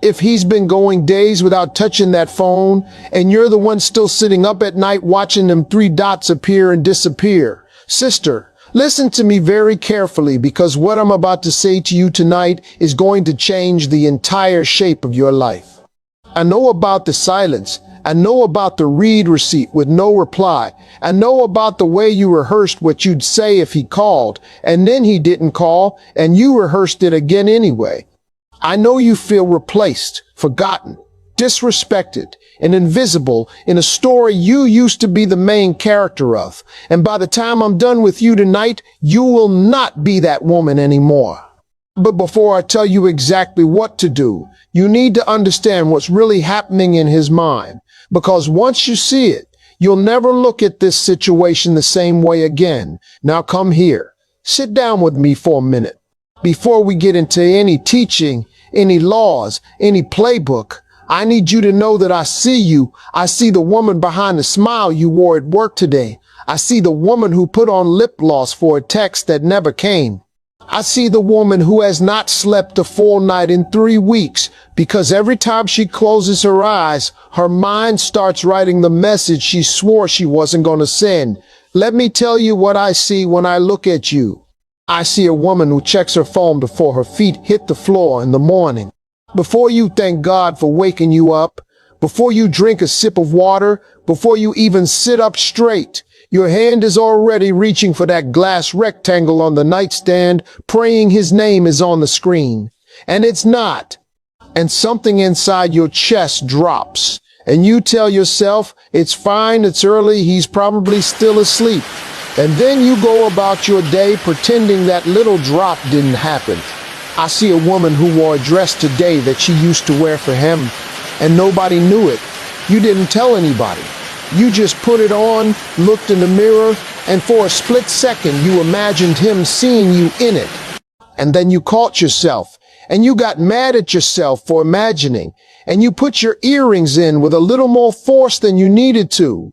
if he's been going days without touching that phone, and you're the one still sitting up at night watching them three dots appear and disappear. Sister, listen to me very carefully, because what I'm about to say to you tonight is going to change the entire shape of your life. I know about the silence. I know about the read receipt with no reply. I know about the way you rehearsed what you'd say if he called, and then he didn't call, and you rehearsed it again anyway. I know you feel replaced, forgotten, disrespected, and invisible in a story you used to be the main character of. And by the time I'm done with you tonight, you will not be that woman anymore. But before I tell you exactly what to do, you need to understand what's really happening in his mind. Because once you see it, you'll never look at this situation the same way again. Now come here. Sit down with me for a minute. Before we get into any teaching, any laws, any playbook, I need you to know that I see you. I see the woman behind the smile you wore at work today. I see the woman who put on lip gloss for a text that never came. I see the woman who has not slept a full night in 3 weeks because every time she closes her eyes, her mind starts writing the message she swore she wasn't going to send. Let me tell you what I see when I look at you. I see a woman who checks her phone before her feet hit the floor in the morning. Before you thank God for waking you up, before you drink a sip of water, before you even sit up straight, your hand is already reaching for that glass rectangle on the nightstand, praying his name is on the screen. And it's not. And something inside your chest drops. And you tell yourself, it's fine, it's early, he's probably still asleep. And then you go about your day pretending that little drop didn't happen. I see a woman who wore a dress today that she used to wear for him, and nobody knew it. You didn't tell anybody. You just put it on, looked in the mirror, and for a split second you imagined him seeing you in it. And then you caught yourself, and you got mad at yourself for imagining, and you put your earrings in with a little more force than you needed to.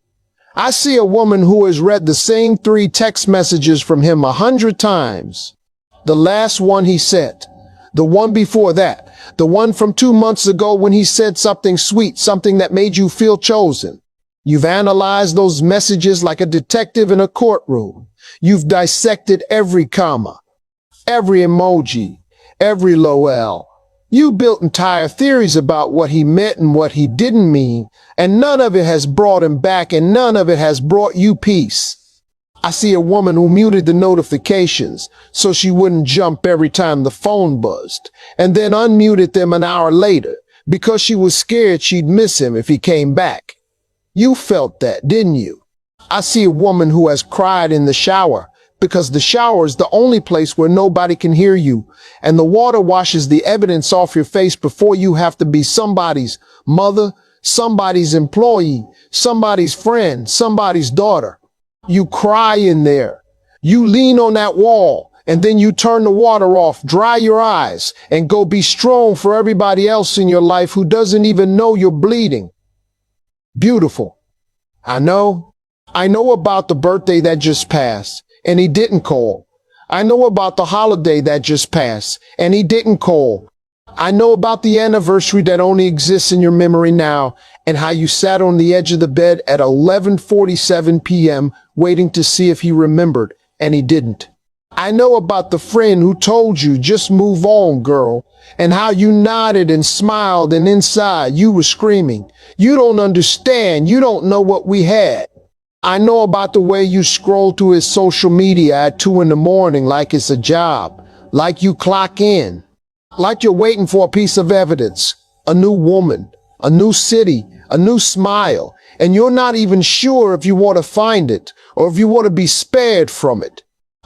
I see a woman who has read the same 3 text messages from him 100 times. The last one he sent, the one before that, the one from 2 months ago when he said something sweet, something that made you feel chosen. You've analyzed those messages like a detective in a courtroom. You've dissected every comma, every emoji, every lol. You built entire theories about what he meant and what he didn't mean, and none of it has brought him back, and none of it has brought you peace. I see a woman who muted the notifications so she wouldn't jump every time the phone buzzed, and then unmuted them an hour later because she was scared she'd miss him if he came back. You felt that, didn't you? I see a woman who has cried in the shower because the shower is the only place where nobody can hear you, and the water washes the evidence off your face before you have to be somebody's mother, somebody's employee, somebody's friend, somebody's daughter. You cry in there. You lean on that wall, and then you turn the water off, dry your eyes, and go be strong for everybody else in your life who doesn't even know you're bleeding. Beautiful. I know about the birthday that just passed, and he didn't call. I know about the holiday that just passed, and he didn't call. I know about the anniversary that only exists in your memory now, and how you sat on the edge of the bed at 11:47 p.m. waiting to see if he remembered, and he didn't. I know about the friend who told you, just move on, girl, and how you nodded and smiled, and inside you were screaming, you don't understand, you don't know what we had. I know about the way you scroll through his social media at 2 in the morning like it's a job, like you clock in, like you're waiting for a piece of evidence, a new woman, a new city, a new smile, and you're not even sure if you want to find it or if you want to be spared from it.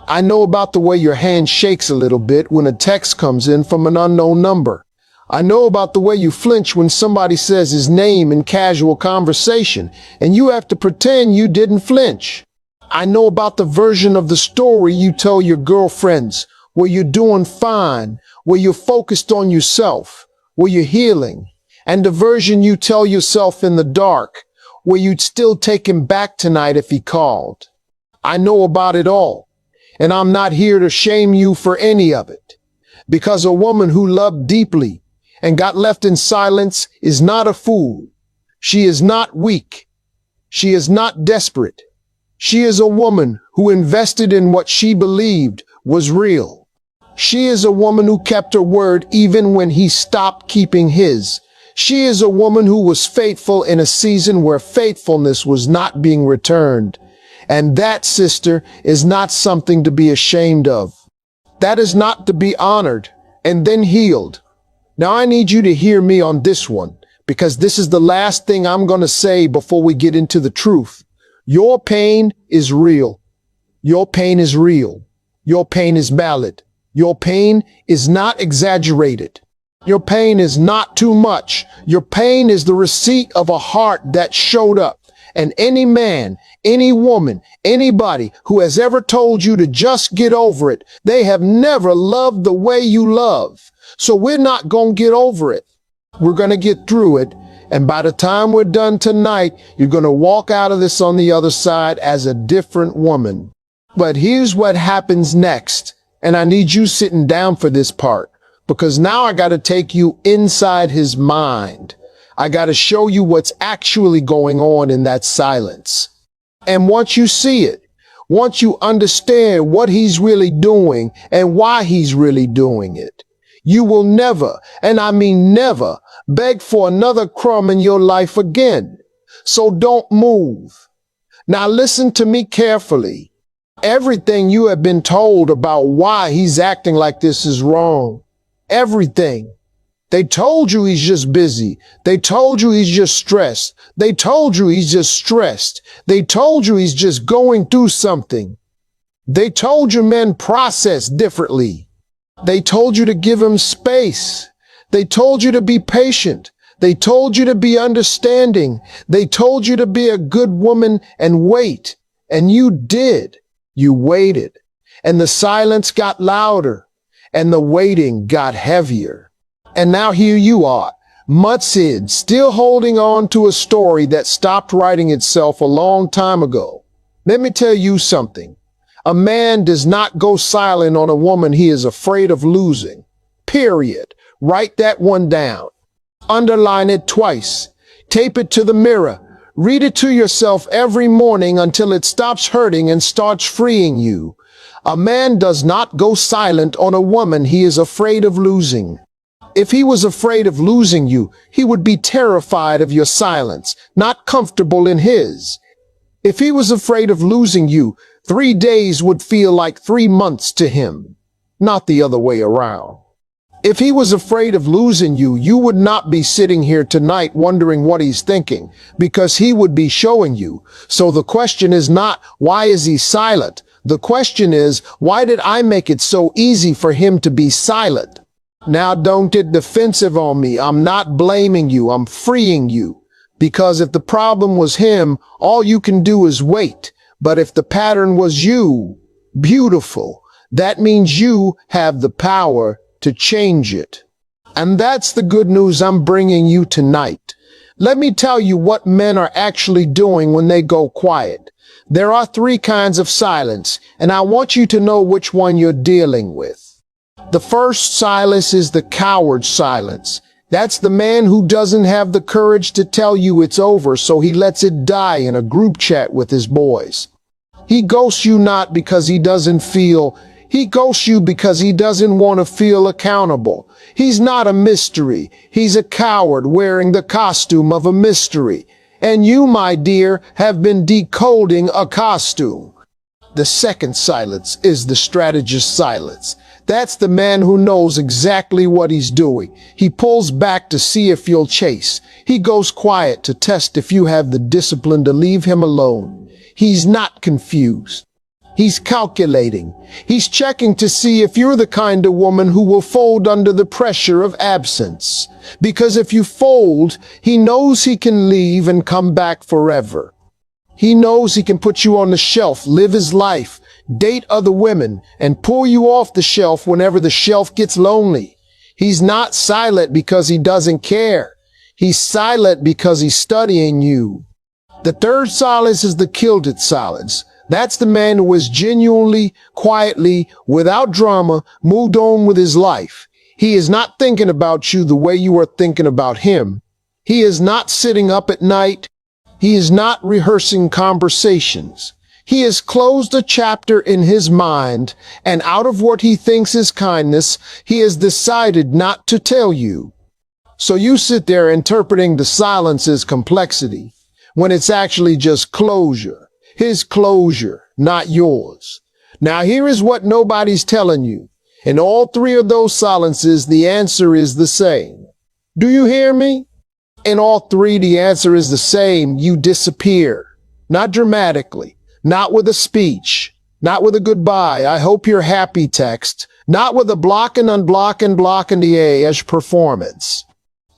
I know about the way your hand shakes a little bit when a text comes in from an unknown number. I know about the way you flinch when somebody says his name in casual conversation, and you have to pretend you didn't flinch. I know about the version of the story you tell your girlfriends, where you're doing fine, where you're focused on yourself, where you're healing, and the version you tell yourself in the dark, where you'd still take him back tonight if he called. I know about it all. And I'm not here to shame you for any of it, because a woman who loved deeply and got left in silence is not a fool. She is not weak. She is not desperate. She is a woman who invested in what she believed was real. She is a woman who kept her word even when he stopped keeping his. She is a woman who was faithful in a season where faithfulness was not being returned. And that, sister, is not something to be ashamed of. That is not to be honored and then healed. Now I need you to hear me on this one, because this is the last thing I'm going to say before we get into the truth. Your pain is real. Your pain is real. Your pain is valid. Your pain is not exaggerated. Your pain is not too much. Your pain is the receipt of a heart that showed up. And any man, any woman, anybody who has ever told you to just get over it, they have never loved the way you love. So we're not going to get over it. We're going to get through it. And by the time we're done tonight, you're going to walk out of this on the other side as a different woman. But here's what happens next. And I need you sitting down for this part, because now I got to take you inside his mind. I got to show you what's actually going on in that silence. And once you see it, once you understand what he's really doing and why he's really doing it, you will never, and I mean never, beg for another crumb in your life again. So don't move. Now listen to me carefully. Everything you have been told about why he's acting like this is wrong. Everything. They told you he's just busy. They told you he's just stressed. They told you he's just stressed. They told you he's just going through something. They told you men process differently. They told you to give him space. They told you to be patient. They told you to be understanding. They told you to be a good woman and wait. And you did. You waited. And the silence got louder. And the waiting got heavier. And now here you are, Mudsid, still holding on to a story that stopped writing itself a long time ago. Let me tell you something. A man does not go silent on a woman he is afraid of losing. Period. Write that one down. Underline it twice. Tape it to the mirror. Read it to yourself every morning until it stops hurting and starts freeing you. A man does not go silent on a woman he is afraid of losing. If he was afraid of losing you, he would be terrified of your silence, not comfortable in his. If he was afraid of losing you, 3 days would feel like 3 months to him, not the other way around. If he was afraid of losing you, you would not be sitting here tonight wondering what he's thinking, because he would be showing you. So the question is not, why is he silent? The question is, why did I make it so easy for him to be silent? Now don't get defensive on me. I'm not blaming you. I'm freeing you. Because if the problem was him, all you can do is wait. But if the pattern was you, beautiful, that means you have the power to change it. And that's the good news I'm bringing you tonight. Let me tell you what men are actually doing when they go quiet. There are 3 kinds of silence, and I want you to know which one you're dealing with. The first silence is the coward silence. That's the man who doesn't have the courage to tell you it's over, so he lets it die in a group chat with his boys. He ghosts you not because he doesn't feel. He ghosts you because he doesn't want to feel accountable. He's not a mystery. He's a coward wearing the costume of a mystery. And you, my dear, have been decoding a costume. The second silence is the strategist silence. That's the man who knows exactly what he's doing. He pulls back to see if you'll chase. He goes quiet to test if you have the discipline to leave him alone. He's not confused. He's calculating. He's checking to see if you're the kind of woman who will fold under the pressure of absence. Because if you fold, he knows he can leave and come back forever. He knows he can put you on the shelf, live his life, date other women, and pull you off the shelf whenever the shelf gets lonely. He's not silent because he doesn't care. He's silent because he's studying you. The third silence is the killed it silence. That's the man who has genuinely, quietly, without drama, moved on with his life. He is not thinking about you the way you are thinking about him. He is not sitting up at night. He is not rehearsing conversations. He has closed a chapter in his mind, and out of what he thinks is kindness, he has decided not to tell you. So you sit there interpreting the silence as complexity, when it's actually just closure. His closure, not yours. Now here is what nobody's telling you. In all three of those silences, the answer is the same. Do you hear me? In all three, the answer is the same. You disappear. Not dramatically. Not with a speech. Not with a goodbye. I hope you're happy text. Not with a block and unblock and block in the A-ish performance.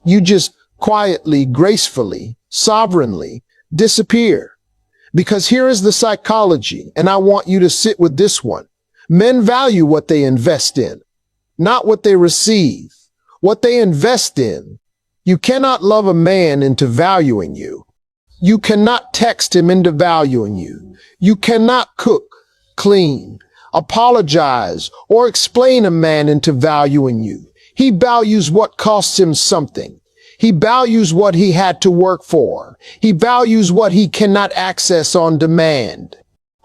You just quietly, gracefully, sovereignly disappear. Because here is the psychology, and I want you to sit with this one. Men value what they invest in, not what they receive. What they invest in. You cannot love a man into valuing you. You cannot text him into valuing you. You cannot cook, clean, apologize, or explain a man into valuing you. He values what costs him something. He values what he had to work for. He values what he cannot access on demand.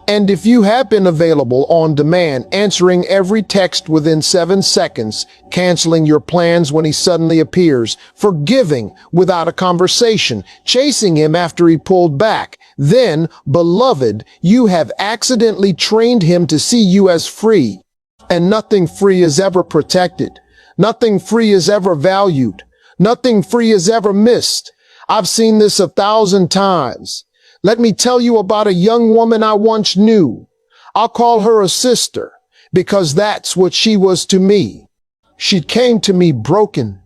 And if you have been available on demand, answering every text within 7 seconds, canceling your plans when he suddenly appears, forgiving without a conversation, chasing him after he pulled back, then, beloved, you have accidentally trained him to see you as free. And nothing free is ever protected. Nothing free is ever valued. Nothing free is ever missed. I've seen this 1,000 times. Let me tell you about a young woman I once knew. I'll call her a sister, because that's what she was to me. She came to me broken.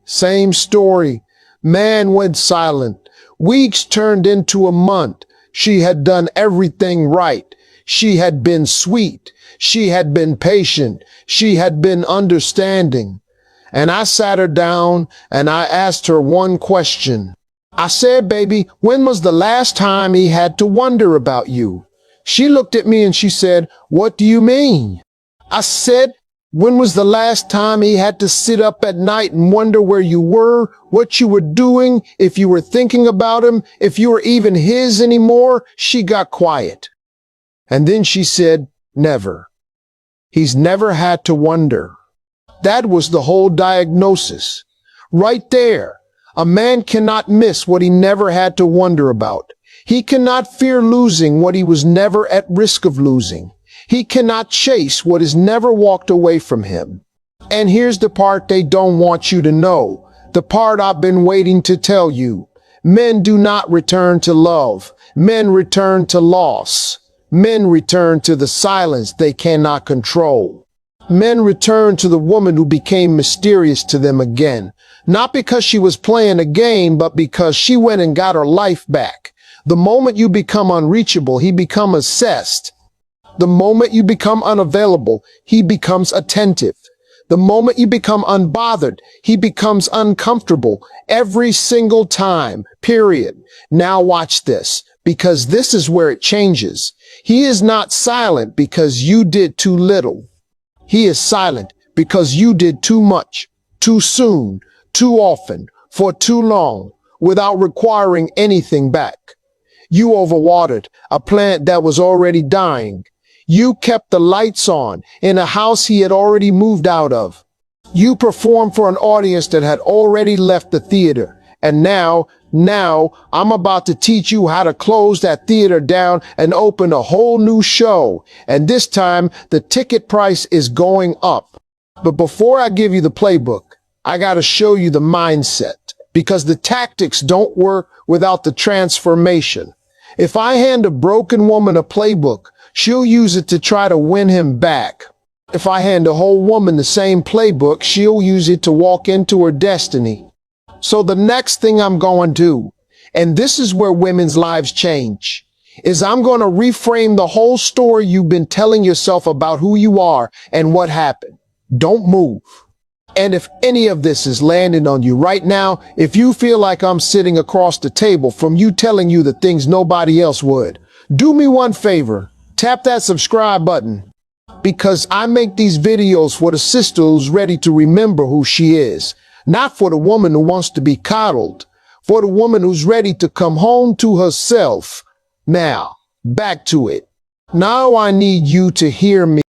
Same story. Man went silent. Weeks turned into a month. She had done everything right. She had been sweet. She had been patient. She had been understanding. And I sat her down and I asked her one question. I said, baby, when was the last time he had to wonder about you? She looked at me and she said, what do you mean? I said, when was the last time he had to sit up at night and wonder where you were, what you were doing, if you were thinking about him, if you were even his anymore? She got quiet. And then she said, never. He's never had to wonder. That was the whole diagnosis. Right there. A man cannot miss what he never had to wonder about. He cannot fear losing what he was never at risk of losing. He cannot chase what has never walked away from him. And here's the part they don't want you to know. The part I've been waiting to tell you. Men do not return to love. Men return to loss. Men return to the silence they cannot control. Men return to the woman who became mysterious to them again. Not because she was playing a game, but because she went and got her life back. The moment you become unreachable, he becomes obsessed. The moment you become unavailable, he becomes attentive. The moment you become unbothered, he becomes uncomfortable every single time, period. Now watch this, because this is where it changes. He is not silent because you did too little. He is silent because you did too much, too soon, too often, for too long, without requiring anything back. You overwatered a plant that was already dying. You kept the lights on in a house he had already moved out of. You performed for an audience that had already left the theater. And now I'm about to teach you how to close that theater down and open a whole new show. And this time the ticket price is going up. But before I give you the playbook, I got to show you the mindset, because the tactics don't work without the transformation. If I hand a broken woman a playbook, she'll use it to try to win him back. If I hand a whole woman the same playbook, she'll use it to walk into her destiny. So the next thing I'm going to do, and this is where women's lives change, is I'm going to reframe the whole story you've been telling yourself about who you are and what happened. Don't move. And if any of this is landing on you right now, if you feel like I'm sitting across the table from you telling you the things nobody else would, do me one favor. Tap that subscribe button. because I make these videos for the sister who's ready to remember who she is, not for the woman who wants to be coddled, for the woman who's ready to come home to herself. Now, back to it. Now I need you to hear me.